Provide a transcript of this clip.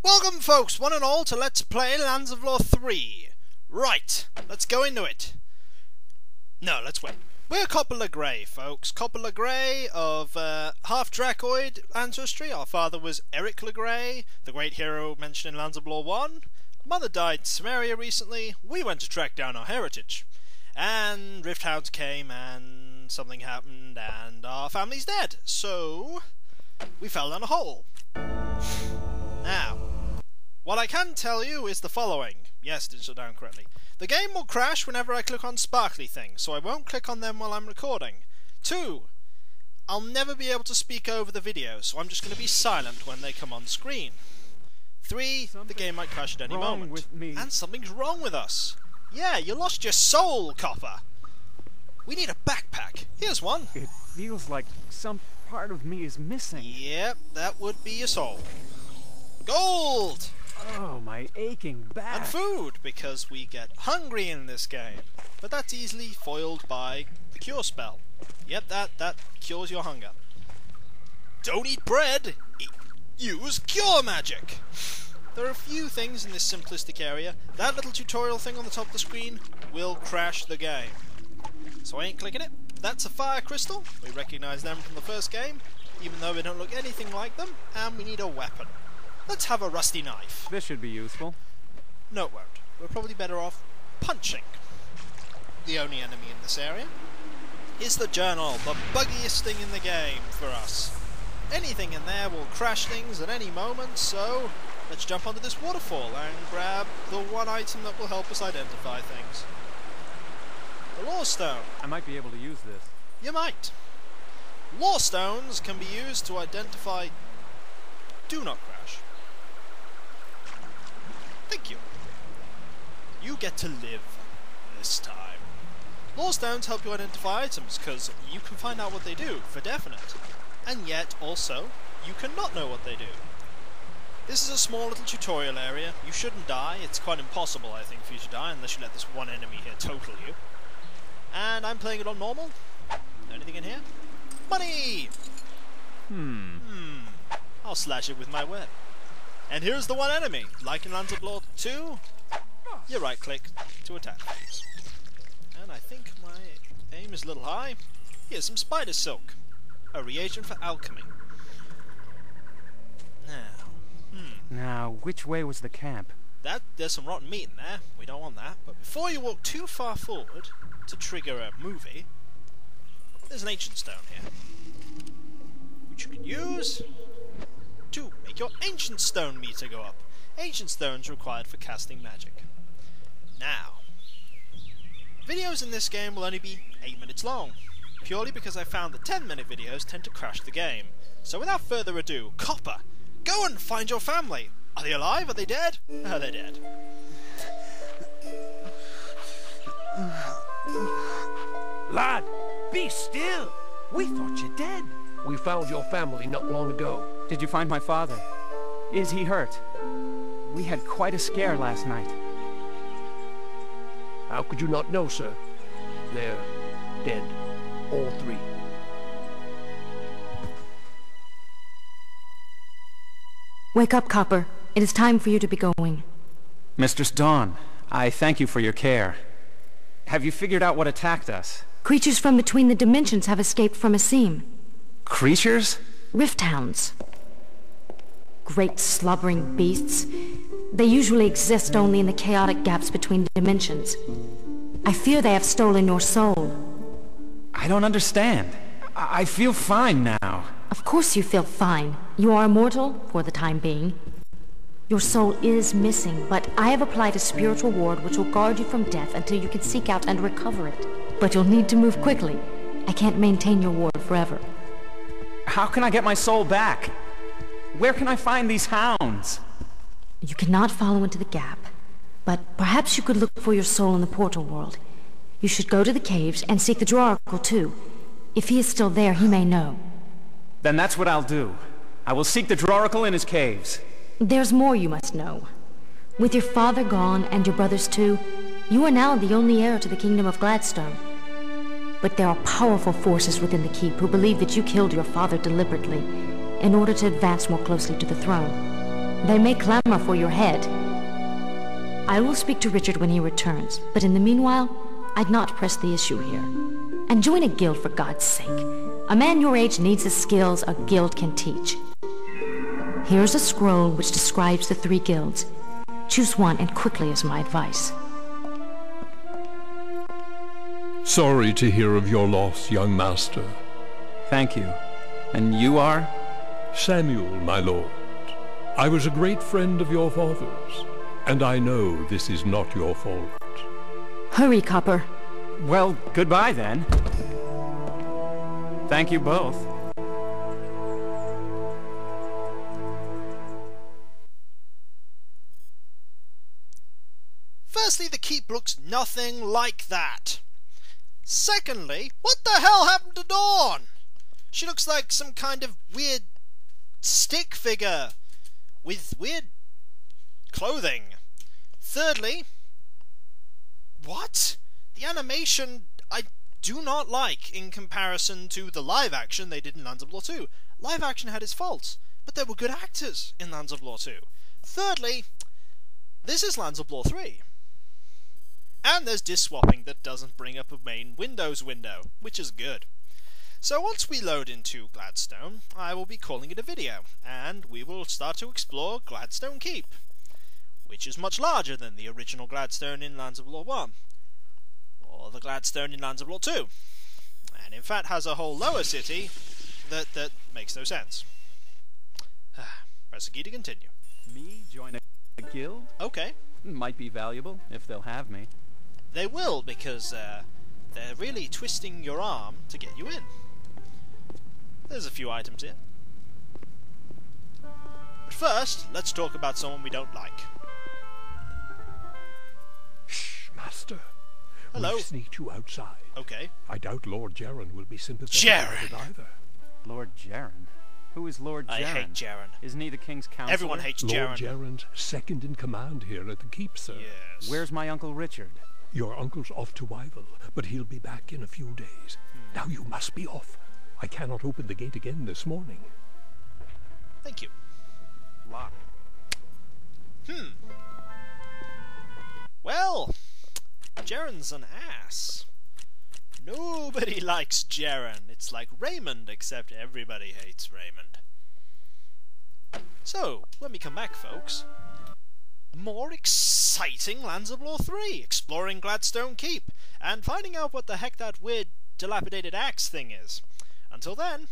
Welcome folks, one and all, to Let's Play Lands of Lore 3. Right, let's go into it. No, let's wait. We're Coppola Grey, folks. Coppola Grey of half-Dracoid ancestry. Our father was Eric Le Grey, the great hero mentioned in Lands of Lore 1. Mother died in Samaria recently. We went to track down our heritage. And Rift Hounds came, and something happened, and our family's dead. So, we fell down a hole. Now, what I can tell you is the following. Yes, didn't shut down correctly. The game will crash whenever I click on sparkly things, so I won't click on them while I'm recording. 2. I'll never be able to speak over the video, so I'm just going to be silent when they come on screen. 3. The game might crash at any moment. With me. And something's wrong with us. Yeah, you lost your soul, Copper. We need a backpack. Here's one. It feels like some part of me is missing. Yep, that would be your soul. Gold! Oh, my aching back. And food, because we get hungry in this game. But that's easily foiled by the cure spell. Yep, that cures your hunger. Don't eat bread! Use cure magic! There are a few things in this simplistic area. That little tutorial thing on the top of the screen will crash the game. So I ain't clicking it. That's a fire crystal. We recognise them from the first game, even though they don't look anything like them, and we need a weapon. Let's have a rusty knife. This should be useful. No, it won't. We're probably better off punching. The only enemy in this area is the journal, the buggiest thing in the game for us. Anything in there will crash things at any moment, so let's jump onto this waterfall and grab the one item that will help us identify things. The Lore Stone. I might be able to use this. You might. Lore Stones can be used to identify... Do not crash. Thank you. You get to live this time. Lore Stones help you identify items, because you can find out what they do, for definite. And yet, also, you cannot know what they do. This is a small little tutorial area. You shouldn't die. It's quite impossible, I think, for you to die, unless you let this one enemy here total you. And I'm playing it on normal. Anything in here? Money! I'll slash it with my web. And here's the one enemy. Like in Lands of Lore 2, you right-click to attack things. And I think my aim is a little high. Here's some spider silk. A reagent for alchemy. Now, which way was the camp? There's some rotten meat in there. We don't want that. But before you walk too far forward to trigger a movie, there's an ancient stone here, which you can use to make your ancient stone meter go up. Ancient stones required for casting magic. Now, videos in this game will only be 8 minutes long, purely because I found that 10-minute videos tend to crash the game. So without further ado, Copper, go and find your family. Are they alive? Are they dead? Are they dead? Lad, be still! We thought you dead. We found your family not long ago. Did you find my father? Is he hurt? We had quite a scare last night. How could you not know, sir? They're dead. All 3. Wake up, Copper. It is time for you to be going. Mistress Dawn, I thank you for your care. Have you figured out what attacked us? Creatures from between the dimensions have escaped from a seam. Creatures? Rift Hounds. Great slobbering beasts. They usually exist only in the chaotic gaps between dimensions. I fear they have stolen your soul. I don't understand. I feel fine now. Of course you feel fine. You are immortal, for the time being. Your soul is missing, but I have applied a spiritual ward which will guard you from death until you can seek out and recover it. But you'll need to move quickly. I can't maintain your ward forever. How can I get my soul back? Where can I find these hounds? You cannot follow into the gap, but perhaps you could look for your soul in the portal world. You should go to the caves and seek the Droracle too. If he is still there, he may know. Then that's what I'll do. I will seek the Droracle in his caves. There's more you must know. With your father gone, and your brothers too, you are now the only heir to the Kingdom of Gladstone. But there are powerful forces within the Keep who believe that you killed your father deliberately, in order to advance more closely to the throne. They may clamor for your head. I will speak to Richard when he returns, but in the meanwhile, I'd not press the issue here. And join a guild for God's sake. A man your age needs the skills a guild can teach. Here's a scroll which describes the 3 guilds. Choose one and quickly is my advice. Sorry to hear of your loss, young master. Thank you. And you are? Samuel, my lord. I was a great friend of your father's, and I know this is not your fault. Hurry, Copper. Well, goodbye then. Thank you both. Firstly, the keep looks nothing like that. Secondly, what the hell happened to Dawn? She looks like some kind of weird stick figure with weird clothing. Thirdly, what? The animation I do not like in comparison to the live action they did in Lands of Lore 2. Live action had its faults, but there were good actors in Lands of Lore 2. Thirdly, this is Lands of Lore 3. And there's disk swapping that doesn't bring up a main Windows window, which is good. So once we load into Gladstone, I will be calling it a video, and we will start to explore Gladstone Keep, which is much larger than the original Gladstone in Lands of Lore 1, or the Gladstone in Lands of Lore 2, and in fact has a whole lower city that makes no sense. Press the key to continue. Me join a guild? Okay. Might be valuable, if they'll have me. They will, because they're really twisting your arm to get you in. There's a few items here. But first, let's talk about someone we don't like. Shh, master. Hello. We've sneaked you outside. Okay. I doubt Lord Jaron will be sympathetic about it either. Lord Jaron? Who is Lord Jaron? I hate Jaron. Isn't he the king's counselor? Everyone hates Jaron. Lord Jaron's second in command here at the keep, sir. Yes. Where's my Uncle Richard? Your uncle's off to Wyville, but he'll be back in a few days. Now you must be off. I cannot open the gate again this morning. Thank you. Locked. Well, Jaron's an ass. Nobody likes Jaron. It's like Raymond, except everybody hates Raymond. So, when we come back, folks, more exciting Lands of Lore 3, exploring Gladstone Keep, and finding out what the heck that weird dilapidated axe thing is. Until then.